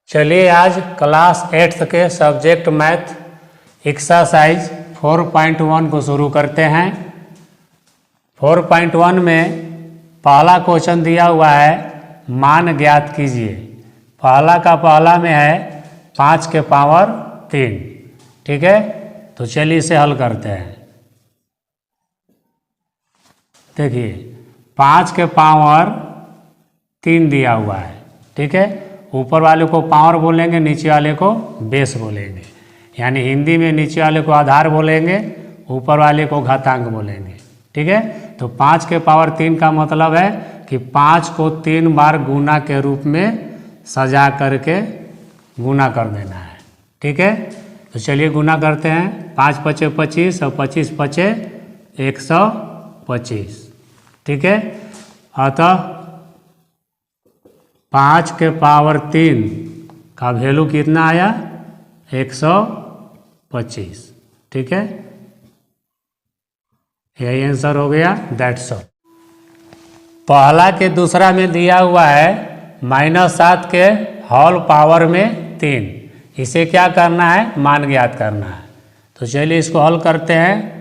चलिए आज class 8th के सब्जेक्ट मैथ एक्सरसाइज 4.1 को शुरू करते हैं। 4.1 में पहला क्वेश्चन दिया हुआ है, मान ज्ञात कीजिए। पहला का पहला में है 5 के पावर 3। ठीक है, तो चलिए इसे हल करते हैं। देखिए 5 के पावर 3 दिया हुआ है। ठीक है, ऊपर वाले को पावर बोलेंगे, नीचे वाले को बेस बोलेंगे। यानी हिंदी में नीचे वाले को आधार बोलेंगे, ऊपर वाले को घातांक बोलेंगे। ठीक है, तो 5 के पावर 3 का मतलब है कि 5 को 3 बार गुना के रूप में सजा करके गुना कर देना है। ठीक है, तो चलिए गुना करते हैं। 5 पचे 25 और 25 पचे 125। ठीक है, अतः 5 के पावर 3 का वैल्यू कितना आया? 125। ठीक है, यही आंसर हो गया, दैट्स ऑल। पहला के दूसरा में दिया हुआ है -7 के होल पावर में 3। इसे क्या करना है? मान ज्ञात करना है। तो चलिए इसको हल करते हैं,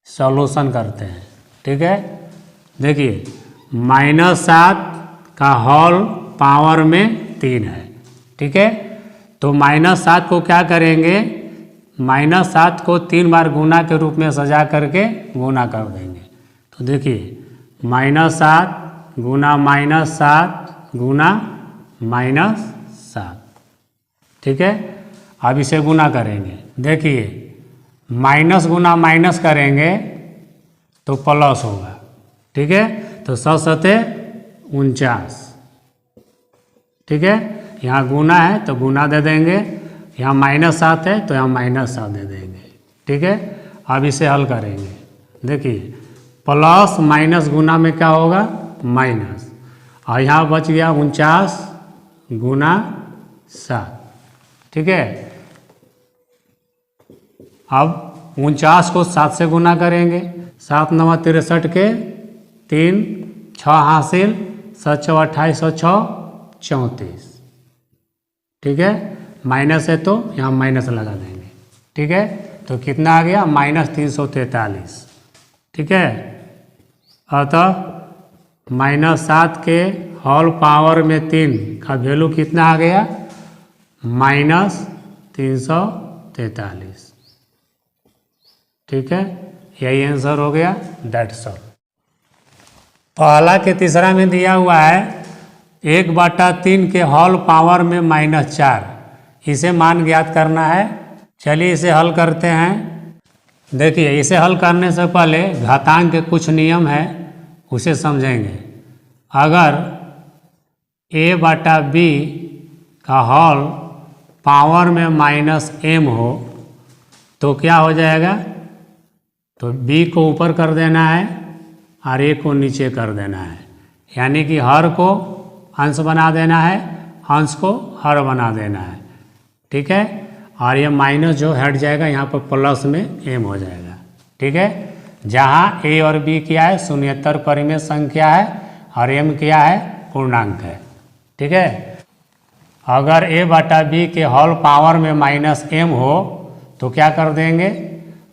सॉल्यूशन करते हैं। ठीक है, देखिए -7 का होल पावर में 3 है। ठीक है, तो -7 को क्या करेंगे? -7 को 3 बार गुना के रूप में सजा करके गुना कर देंगे। तो देखिए -7 गुना -7 गुना -7। ठीक है, अब इसे गुना करेंगे। देखिए माइनस गुना माइनस करेंगे तो प्लस होगा। ठीक है, तो 49। ठीक है, यहाँ गुना है तो गुना दे देंगे, यहाँ -7 है तो यहाँ -7 दे देंगे। ठीक है, अब इसे हल करेंगे। देखिए प्लस माइनस गुना में क्या होगा? माइनस, और यहाँ बच गया 49 गुना 7। ठीक है, अब 49 को 7 से गुना करेंगे। 7 9 63 के 3 6 हासिल, 7 6 28 और 6 34। ठीक है, माइनस है तो यहाँ माइनस लगा देंगे। ठीक है, तो कितना आ गया? -343। ठीक है, अतः -7 के होल पावर में 3 का वैल्यू कितना आ गया? -343। ठीक है, यही आंसर हो गया, दैट्स ऑल। पहला के तीसरा में दिया हुआ है 1/3 के होल पावर में -4। इसे मान ज्ञात करना है। चलिए इसे हल करते हैं। देखिए इसे हल करने से पहले घातांक के कुछ नियम है, उसे समझेंगे। अगर a/b का होल पावर में -m हो तो क्या हो जाएगा? तो b को ऊपर कर देना है और a को नीचे कर देना है। यानी कि हर को अंश बना देना है, अंश को हर बना देना है। ठीक है, और ये माइनस जो हट जाएगा, यहाँ पर प्लस में m हो जाएगा। ठीक है, जहाँ a और b क्या है? शून्येतर परिमेय संख्या है और m क्या है? पूर्णांक है। ठीक है, अगर a/b के होल पावर में -m हो तो क्या कर देंगे?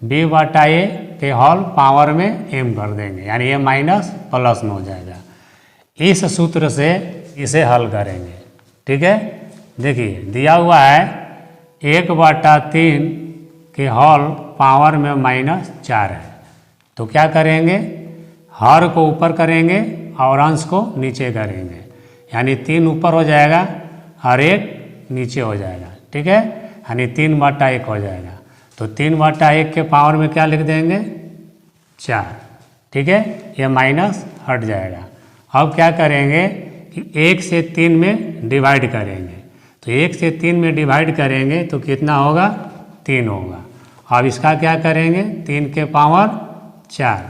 b/a के होल पावर में m कर देंगे, यानी ये माइनस प्लस में हो जाएगा। इस सूत्र से इसे हल करेंगे। ठीक है, देखिए दिया हुआ है 1/3 के होल पावर में -4 है। तो क्या करेंगे? हर को ऊपर करेंगे और अंश को नीचे करेंगे, यानी 3 ऊपर हो जाएगा और 1 नीचे हो जाएगा। ठीक है, यानी 3/1 हो जाएगा। तो 3/1 के पावर में क्या लिख देंगे? 4। ठीक है, ये माइनस हट जाएगा। अब क्या करेंगे कि 1 से 3 में डिवाइड करेंगे। तो 1 से 3 में डिवाइड करेंगे तो कितना होगा? 3 होगा। अब इसका क्या करेंगे? 3 के पावर 4।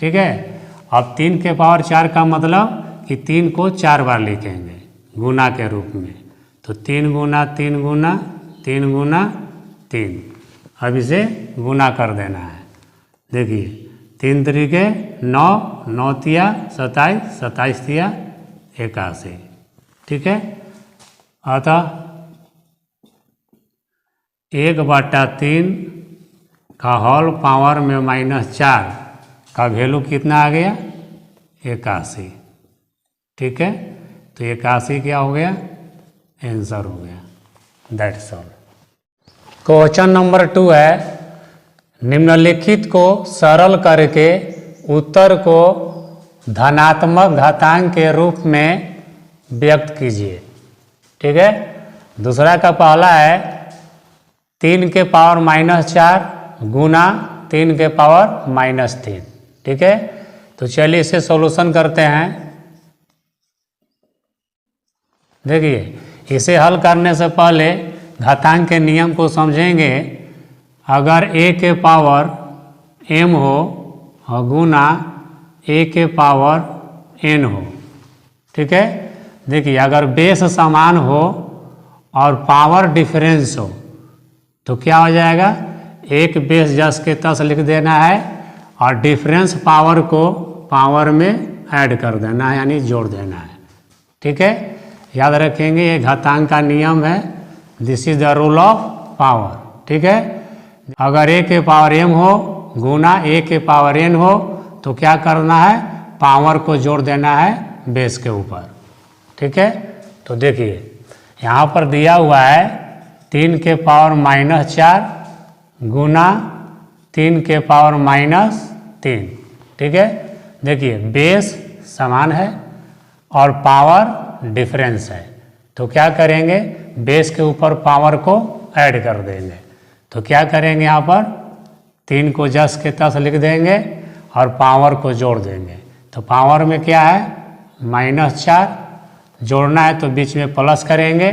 ठीक है, अब 3 के पावर 4 का मतलब कि 3 को 4 बार लिखेंगे गुना के रूप में। तो 3 गुना 3 गुना 3 गुना 3। अब इसे गुना कर देना है। देखिए 3 तरीके 9, 9 तिया 27, 27 तिया 81। ठीक है, अतः 1/3 का होल पावर में -4 का वैल्यू कितना आ गया? 81। ठीक है, तो 81 क्या हो गया? आंसर हो गया। That's all. क्वेश्चन नंबर 2 है, निम्नलिखित को सरल करके उत्तर को धनात्मक घातांक के रूप में व्यक्त कीजिए। ठीक है, दूसरा का पहला है 3 के पावर -4 गुना 3 के पावर -3। ठीक है, तो चलिए इसे सॉल्यूशन करते हैं। देखिए, इसे हल करने से पहले घातांक के नियम को समझेंगे। अगर a के पावर m हो और गुना a के पावर n हो, ठीक है, देखिए अगर बेस समान हो और पावर डिफरेंस हो तो क्या हो जाएगा? एक बेस 10 के 10 लिख देना है और डिफरेंस पावर को पावर में ऐड कर देना है, यानी जोड़ देना है। ठीक है, याद रखेंगे ये घातांक का नियम है। This is the rule of power. ठीक है, अगर a के पावर m हो गुना a के पावर n हो तो क्या करना है? पावर को जोड़ देना है बेस के ऊपर। ठीक है, तो देखिए यहाँ पर दिया हुआ है 3 के पावर -4 गुना 3 के पावर -3। ठीक है, देखिए बेस समान है और पावर डिफरेंस है, तो क्या करेंगे? बेस के ऊपर पावर को ऐड कर देंगे। तो क्या करेंगे? यहाँ पर 3 को 10 के 10 लिख देंगे और पावर को जोड़ देंगे। तो पावर में क्या है? -4, जोड़ना है तो बीच में प्लस करेंगे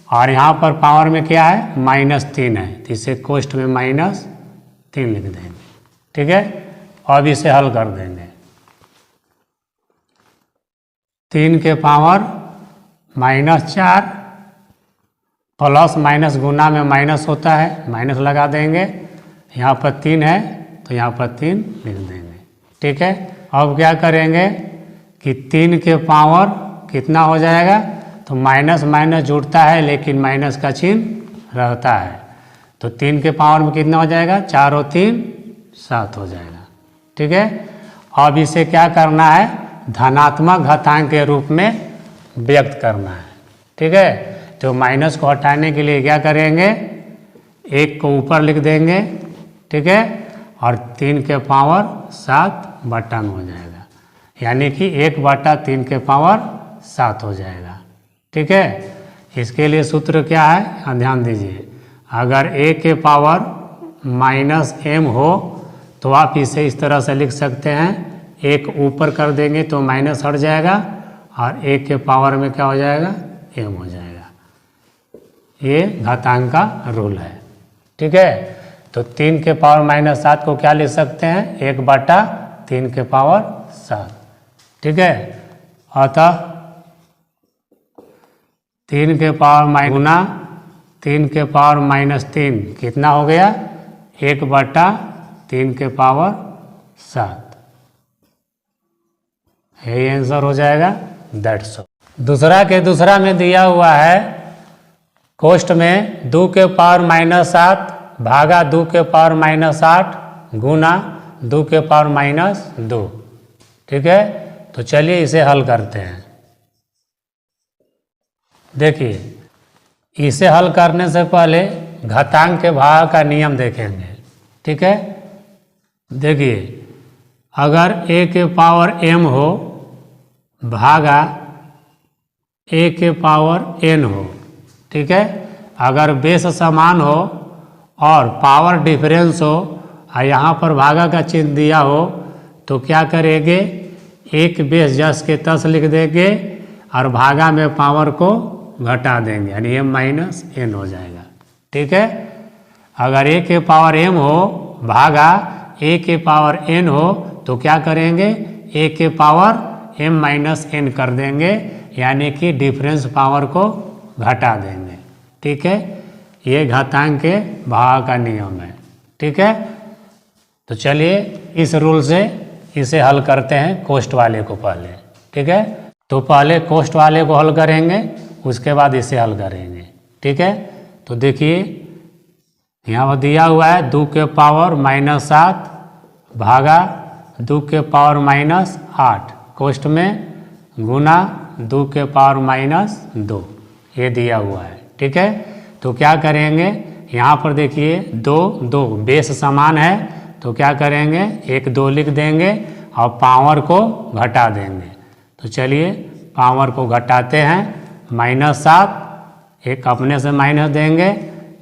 और यहाँ पर पावर में क्या है? -3 है, तो इसे कोष्ठ में -3 लिख देंगे। ठीक है, अब इसे हल कर देंगे। 3 के पावर -4 प्लस माइनस गुना में माइनस होता है, माइनस लगा देंगे। यहाँ पर 3 है तो यहाँ पर 3 लिख देंगे। ठीक है, अब क्या करेंगे कि 3 के पावर कितना हो जाएगा? तो माइनस माइनस जुड़ता है लेकिन माइनस का चिन्ह रहता है, तो 3 के पावर में कितना हो जाएगा? 4 और 3 7 हो जाएगा। ठीक है, अब इसे क्या करना है? धनात्मक घातांक के रूप में व्यक्त करना है। ठीक है, तो माइनस को हटाने के लिए क्या करेंगे? 1 को ऊपर लिख देंगे। ठीक है, और 3 के पावर 7 बटा में हो जाएगा, यानी कि 1/3 के पावर 7 हो जाएगा। ठीक है, इसके लिए सूत्र क्या है? यहाँ ध्यान दीजिए। अगर a के पावर -m हो तो आप इसे इस तरह से लिख सकते हैं, 1 ऊपर कर देंगे तो माइनस हट जाएगा और 1 के पावर में क्या हो जाएगा? m हो जाएगा। ये घातांक का रूल है। ठीक है, तो 3 के पावर -7 को क्या लिख सकते हैं? 1/3 के पावर 7। ठीक है, अतः 3 के पावर गुना 3 के पावर -3 कितना हो गया? 1/3 के पावर 7। यही आंसर हो जाएगा। That's all. दूसरा के दूसरा में दिया हुआ है कोष्ठ में 2 के पावर -7 भागा 2 के पावर -8 गुना 2 के पावर -2। ठीक है, तो चलिए इसे हल करते हैं। देखिए, इसे हल करने से पहले घातांक के भाग का नियम देखेंगे। ठीक है, देखिए अगर a के पावर m हो भागा a के पावर n हो, ठीक है, अगर बेस समान हो और पावर डिफरेंस हो और यहाँ पर भागा का चिन्ह दिया हो तो क्या करेंगे? एक बेस 10 के 10 लिख देंगे और भागा में पावर को घटा देंगे, यानी m-n हो जाएगा। ठीक है, अगर a के पावर m हो भागा a के पावर n हो तो क्या करेंगे? a के पावर m-n कर देंगे, यानी कि डिफरेंस पावर को घटा देंगे। ठीक है, ये घातांक के भाग का नियम है। ठीक है, तो चलिए इस रूल से इसे हल करते हैं कोष्ठ वाले को पहले। ठीक है, तो पहले कोष्ठ वाले को हल करेंगे, उसके बाद इसे हल करेंगे। ठीक है, तो देखिए यहाँ पर दिया हुआ है 2 के पावर -7 भागा 2 के पावर -8 कोष्ठ में गुना 2 के पावर -2 ये दिया हुआ है। ठीक है, तो क्या करेंगे, यहाँ पर देखिए 2 2 बेस समान है तो क्या करेंगे 1 2 लिख देंगे और पावर को घटा देंगे। तो चलिए पावर को घटाते हैं, -7 एक अपने से माइनस देंगे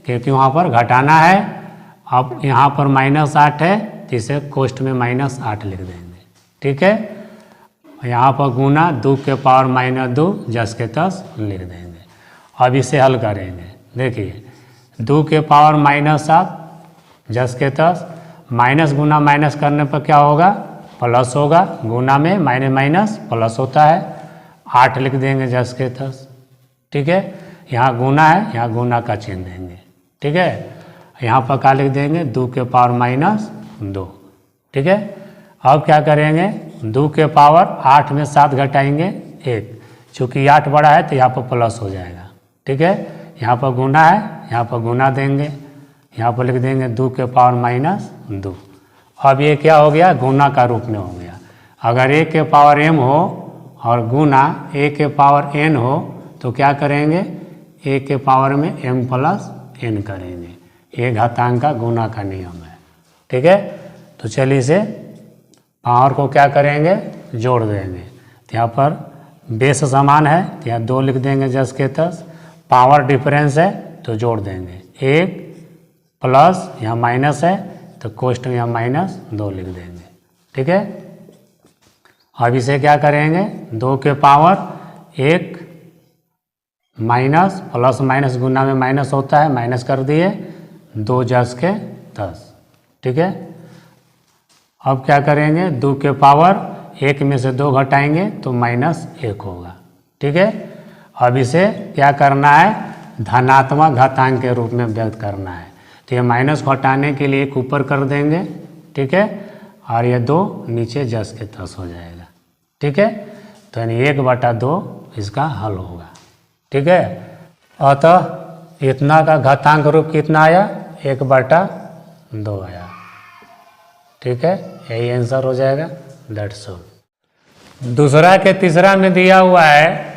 क्योंकि वहाँ पर घटाना है। अब यहाँ पर -8 है तो इसे कोष्ठ में -8 लिख देंगे। ठीक है, यहाँ पर गुना 2 के पावर -2 जस के तस लिख देंगे। अब इसे हल करेंगे। देखिए 2 के पावर -7 जस के तस, माइनस गुना माइनस करने पर क्या होगा प्लस होगा, गुना में माइनस माइनस प्लस होता है, 8 लिख देंगे जस के तस। ठीक है, यहाँ गुना है, यहाँ गुना का चिन्ह देंगे। ठीक है, यहाँ पर क्या लिख देंगे 2 के पावर -2। ठीक है, अब क्या करेंगे 2 के पावर 8 में 7 घटाएंगे 1, चूँकि 8 बड़ा है तो यहाँ पर प्लस हो जाएगा। ठीक है, यहाँ पर गुना है, यहाँ पर गुना देंगे, यहाँ पर लिख देंगे 2 के पावर -2। अब ये क्या हो गया गुना का रूप में हो गया। अगर a के पावर m हो और गुना a के पावर n हो तो क्या करेंगे a के पावर में m प्लस n करेंगे। ये घातांक का गुना का नियम है। ठीक है, तो चलिए इसे पावर को क्या करेंगे जोड़ देंगे। तो यहाँ पर बेस समान है तो यहाँ 2 लिख देंगे जस के तस, पावर डिफरेंस है तो जोड़ देंगे 1 प्लस यहाँ माइनस है तो कोष्ठ में यहाँ -2 लिख देंगे। ठीक है, अब इसे क्या करेंगे 2 के पावर 1 माइनस प्लस माइनस गुना में माइनस होता है, माइनस कर दिए 2 जस के 10। ठीक है, अब क्या करेंगे 2 के पावर 1 में से 2 घटाएंगे तो -1 होगा। ठीक है, अब इसे क्या करना है धनात्मक घातांक के रूप में व्यक्त करना है। तो ये माइनस को हटाने के लिए 1 ऊपर कर देंगे। ठीक है, और ये 2 नीचे जस के तस हो जाएगा। ठीक है, तो यानी 1/2 इसका हल होगा। ठीक है, अतः इतना का घातांक रूप कितना आया 1/2 आया। ठीक है, यही आंसर हो जाएगा, दैट्स ऑल। दूसरा के तीसरा में दिया हुआ है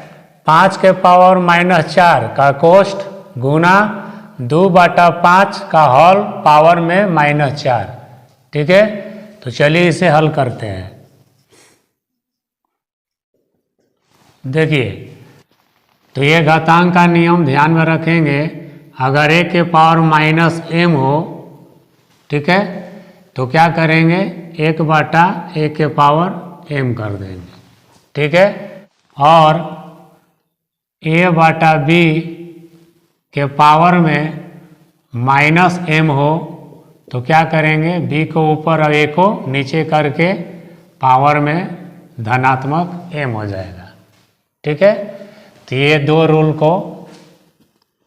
5 के पावर -4 का कोष्ठ गुना 2/5 का हॉल पावर में -4। ठीक है, तो चलिए इसे हल करते हैं। देखिए तो ये घातांक का नियम ध्यान में रखेंगे, अगर a के पावर -m हो, ठीक है, तो क्या करेंगे 1/a के पावर m कर देंगे। ठीक है, और a/b के पावर में -m हो तो क्या करेंगे b को ऊपर और a को नीचे करके पावर में धनात्मक m हो जाएगा। ठीक है, तो ये 2 रूल को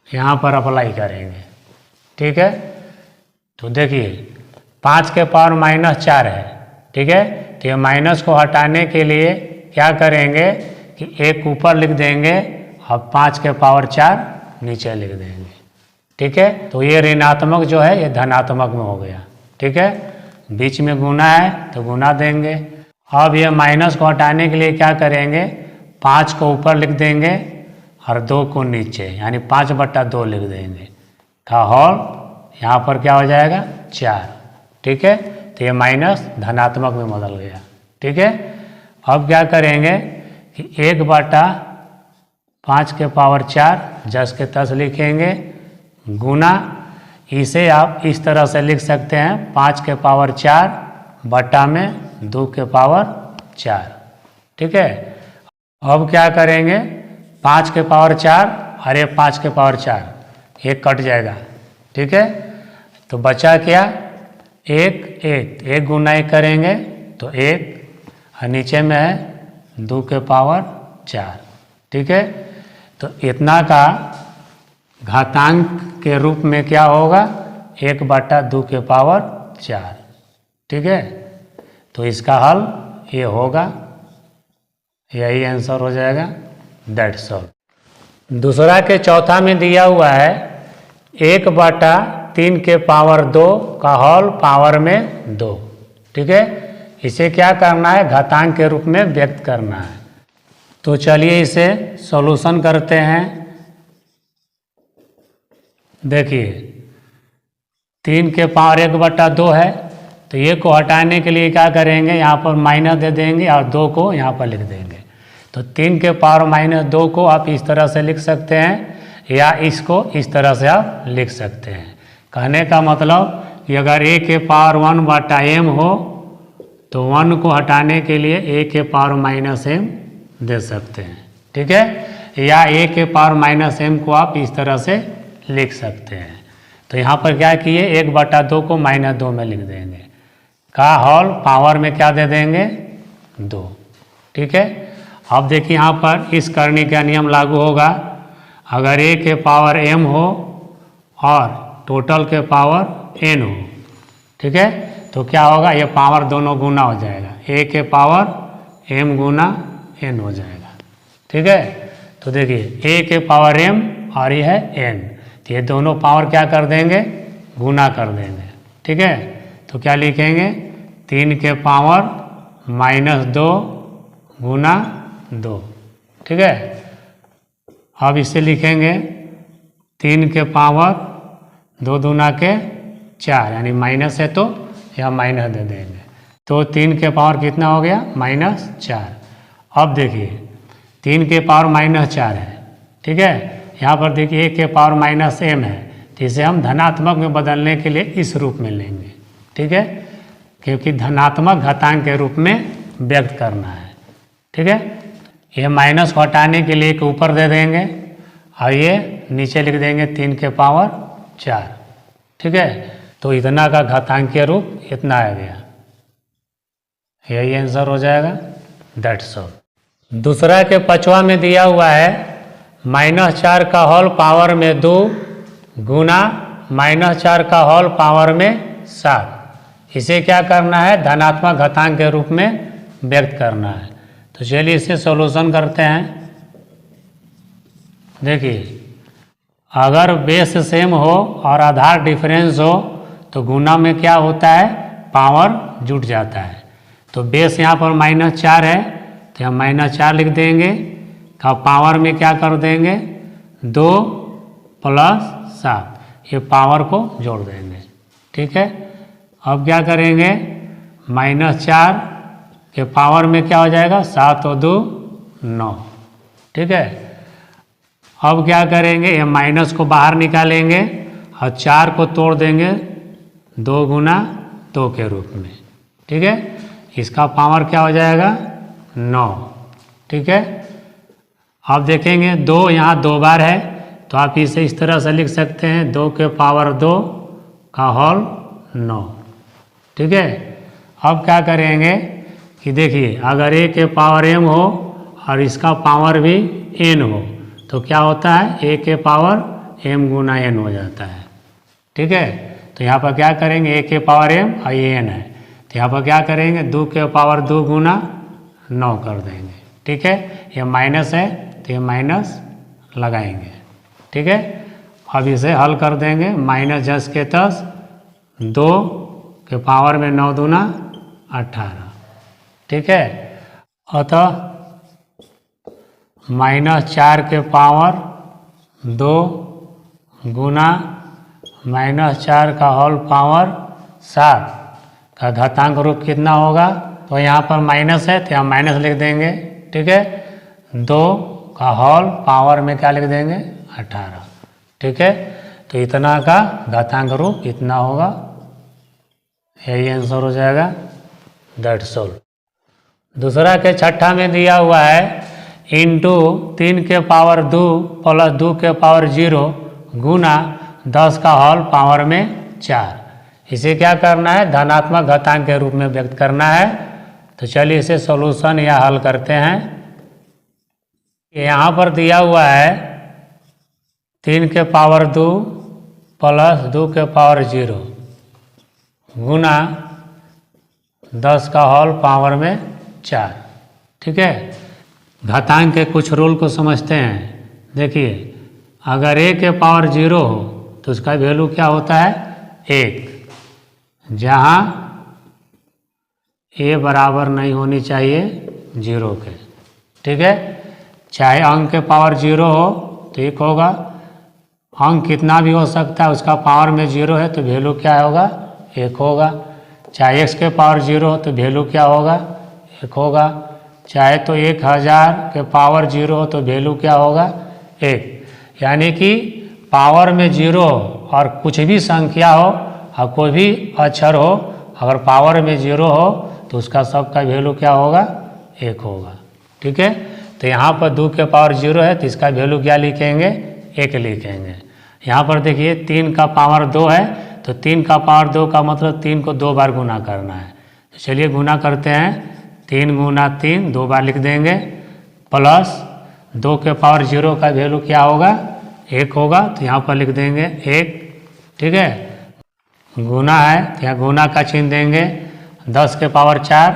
यहाँ पर अप्लाई करेंगे। ठीक है, तो देखिए 5 के पावर -4 है। ठीक है, तो ये माइनस को हटाने के लिए क्या करेंगे कि 1 ऊपर लिख देंगे और 5 के पावर 4 नीचे लिख देंगे। ठीक है, तो ये ऋणात्मक जो है ये धनात्मक में हो गया। ठीक है, बीच में गुना है तो गुना देंगे। अब ये माइनस को हटाने के लिए क्या करेंगे 5 को ऊपर लिख देंगे और 2 को नीचे, यानी 5/2 लिख देंगे का होल यहाँ पर क्या हो जाएगा 4। ठीक है, तो ये माइनस धनात्मक में बदल गया। ठीक है, अब क्या करेंगे कि 1/5 के पावर 4 जस के तस लिखेंगे गुना, इसे आप इस तरह से लिख सकते हैं 5 के पावर 4 बटा में 2 के पावर 4। ठीक है, अब क्या करेंगे 5 के पावर 4 और ये 5 के पावर 4 एक कट जाएगा। ठीक है, तो बचा क्या 1 गुना 1 करेंगे तो 1 और नीचे में है 2 के पावर 4। ठीक है, तो इतना का घातांक के रूप में क्या होगा 1/2 के पावर 4। ठीक है, तो इसका हल ये होगा, यही आंसर हो जाएगा, दैट्स ऑल। दूसरा के चौथा में दिया हुआ है 1/3 के पावर 2 का होल पावर में 2। ठीक है, इसे क्या करना है, घातांक के रूप में व्यक्त करना है। तो चलिए इसे सॉल्यूशन करते हैं। देखिए 3 के पावर 1/2 है, तो ये को हटाने के लिए क्या करेंगे, यहाँ पर माइनस दे देंगे और 2 को यहाँ पर लिख देंगे। तो 3 के पावर -2 को आप इस तरह से लिख सकते हैं या इसको इस तरह से आप लिख सकते हैं। कहने का मतलब कि अगर a के पावर 1/m हो तो 1 को हटाने के लिए a के पावर -m दे सकते हैं। ठीक है, या a के पावर -m को आप इस तरह से लिख सकते हैं। तो यहाँ पर क्या किए, 1/2 को -2 में लिख देंगे, का होल पावर में क्या दे देंगे, 2। ठीक है, अब देखिए यहाँ पर इस करनी का नियम लागू होगा। अगर a के पावर m हो और टोटल के पावर n हो, ठीक है, तो क्या होगा, ये पावर दोनों गुना हो जाएगा, a के पावर m गुना n हो जाएगा। ठीक है, तो देखिए a के पावर m और ये है n, तो ये दोनों पावर क्या कर देंगे, गुना कर देंगे। ठीक है, तो क्या लिखेंगे, 3 के पावर -2 गुना 2। ठीक है, अब इसे लिखेंगे 3 के पावर 2 दूना के 4, यानी माइनस है तो यह माइनस दे देंगे। तो 3 के पावर कितना हो गया, -4। अब देखिए 3 के पावर -4 है। ठीक है, यहाँ पर देखिए 1 के पावर -m है, तो इसे हम धनात्मक में बदलने के लिए इस रूप में लेंगे। ठीक है, क्योंकि धनात्मक घातांक के रूप में व्यक्त करना है। ठीक है, ये माइनस को हटाने के लिए एक ऊपर दे देंगे और ये नीचे लिख देंगे 3 के पावर 4। ठीक है, तो इतना का घातांकीय रूप इतना आ गया, यही आंसर हो जाएगा, दैट्स ऑल। दूसरा के पचवा में दिया हुआ है -4 का होल पावर में 2 गुना -4 का होल पावर में 7। इसे क्या करना है, धनात्मक घातांक के रूप में व्यक्त करना है। तो चलिए इसे सॉल्यूशन करते हैं। देखिए अगर बेस सेम हो और आधार डिफरेंस हो तो गुना में क्या होता है, पावर जुट जाता है। तो बेस यहाँ पर -4 है, तो हम -4 लिख देंगे, का पावर में क्या कर देंगे, 2 + 7, ये पावर को जोड़ देंगे। ठीक है, अब क्या करेंगे, -4 के पावर में क्या हो जाएगा, 7 और 2 9। ठीक है, अब क्या करेंगे, ये माइनस को बाहर निकालेंगे और 4 को तोड़ देंगे 2 गुना 2 के रूप में। ठीक है, इसका पावर क्या हो जाएगा, 9। ठीक है, अब देखेंगे 2 यहाँ 2 बार है, तो आप इसे इस तरह से लिख सकते हैं, 2 के पावर 2 का होल 9। ठीक है, अब क्या करेंगे कि देखिए अगर a के पावर m हो और इसका पावर भी n हो तो क्या होता है, a के पावर m गुना n हो जाता है। ठीक है, तो यहाँ पर क्या करेंगे, a के पावर m और ये n है, तो यहाँ पर क्या करेंगे, 2 के पावर 2 गुना 9 कर देंगे। ठीक है, ये माइनस है तो ये माइनस लगाएंगे। ठीक है, अब इसे हल कर देंगे, -10 के 10, 2 के पावर में 9 दूना 18। ठीक है, अतः -4 के पावर 2 गुना -4 का होल पावर 7 का घातांक रूप कितना होगा, तो यहाँ पर माइनस है तो यहाँ माइनस लिख देंगे। ठीक है, 2 का होल पावर में क्या लिख देंगे, 18। ठीक है, तो इतना का घातांक रूप इतना होगा, यही आंसर हो जाएगा, दैट्स ऑल। दूसरा के छठा में दिया हुआ है इंटू 3 के पावर 2 + 2 के पावर 0 गुना 10 का होल पावर में 4। इसे क्या करना है, धनात्मक घातांक के रूप में व्यक्त करना है। तो चलिए इसे सॉल्यूशन या हल करते हैं। यहाँ पर दिया हुआ है 3 के पावर 2 + 2 के पावर 0 गुना 10 का होल पावर में 4। ठीक है, घातांक के कुछ रूल को समझते हैं। देखिए अगर a के पावर 0 हो तो उसका वैल्यू क्या होता है 1, जहाँ a बराबर नहीं होनी चाहिए 0 के। ठीक है, चाहे अंक के पावर 0 हो तो 1 होगा, अंक कितना भी हो सकता है उसका पावर में 0 है तो वैल्यू क्या होगा 1 होगा। चाहे x के पावर 0 हो तो वैल्यू क्या होगा 1 होगा। चाहे तो 1000 के पावर 0 हो तो वैल्यू क्या होगा 1। यानी कि पावर में 0 हो और कुछ भी संख्या हो और कोई भी अक्षर हो, अगर पावर में 0 हो तो उसका सबका वैल्यू क्या होगा 1 होगा। ठीक है, तो यहाँ पर 2 के पावर 0 है तो इसका वैल्यू क्या लिखेंगे 1 लिखेंगे। यहाँ पर देखिए 3 का पावर 2 है तो 3 का पावर 2 का मतलब 3 को 2 बार गुना करना है। तो चलिए गुना करते हैं, 3 गुना 3 2 बार लिख देंगे, प्लस 2 के पावर 0 का वैल्यू क्या होगा 1 होगा, तो यहाँ पर लिख देंगे 1। ठीक है, गुना है तो यहाँ गुना का चिन्ह देंगे, 10 के पावर 4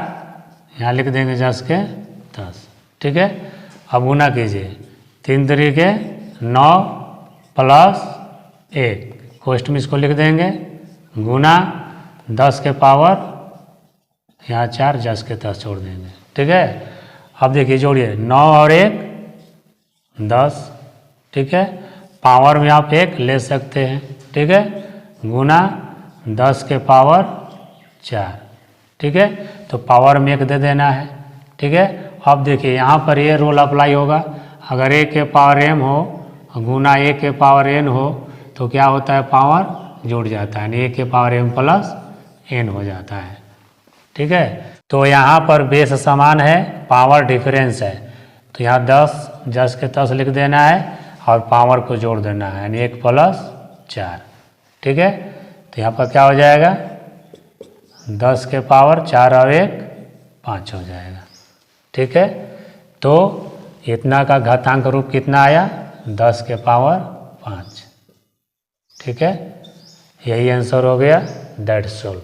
यहाँ लिख देंगे 10 के 10। ठीक है, अब गुना कीजिए, 3 तरीके 9 प्लस 1, कोष्ठ में इसको लिख देंगे, गुना 10 के पावर यहाँ 4 10 के 10 छोड़ देंगे। ठीक है, अब देखिए जोड़िए 9 और 1 10। ठीक है, पावर में आप 1 ले सकते हैं। ठीक है, गुना 10 के पावर 4। ठीक है, तो पावर में 1 दे देना है। ठीक है, अब देखिए यहाँ पर ये रूल अप्लाई होगा, अगर a के पावर m हो गुना a के पावर n हो तो क्या होता है पावर जुड़ जाता है, यानी a के पावर m प्लस n हो जाता है। ठीक है, तो यहाँ पर बेस समान है, पावर डिफरेंस है, तो यहाँ 10 के 10 लिख देना है और पावर को जोड़ देना है, यानी 1 प्लस 4। ठीक है, तो यहाँ पर क्या हो जाएगा 10 के पावर 4 और 1 5 हो जाएगा। ठीक है, तो इतना का घातांक रूप कितना आया 10 के पावर 5। ठीक है, यही आंसर हो गया, दैट्स ऑल।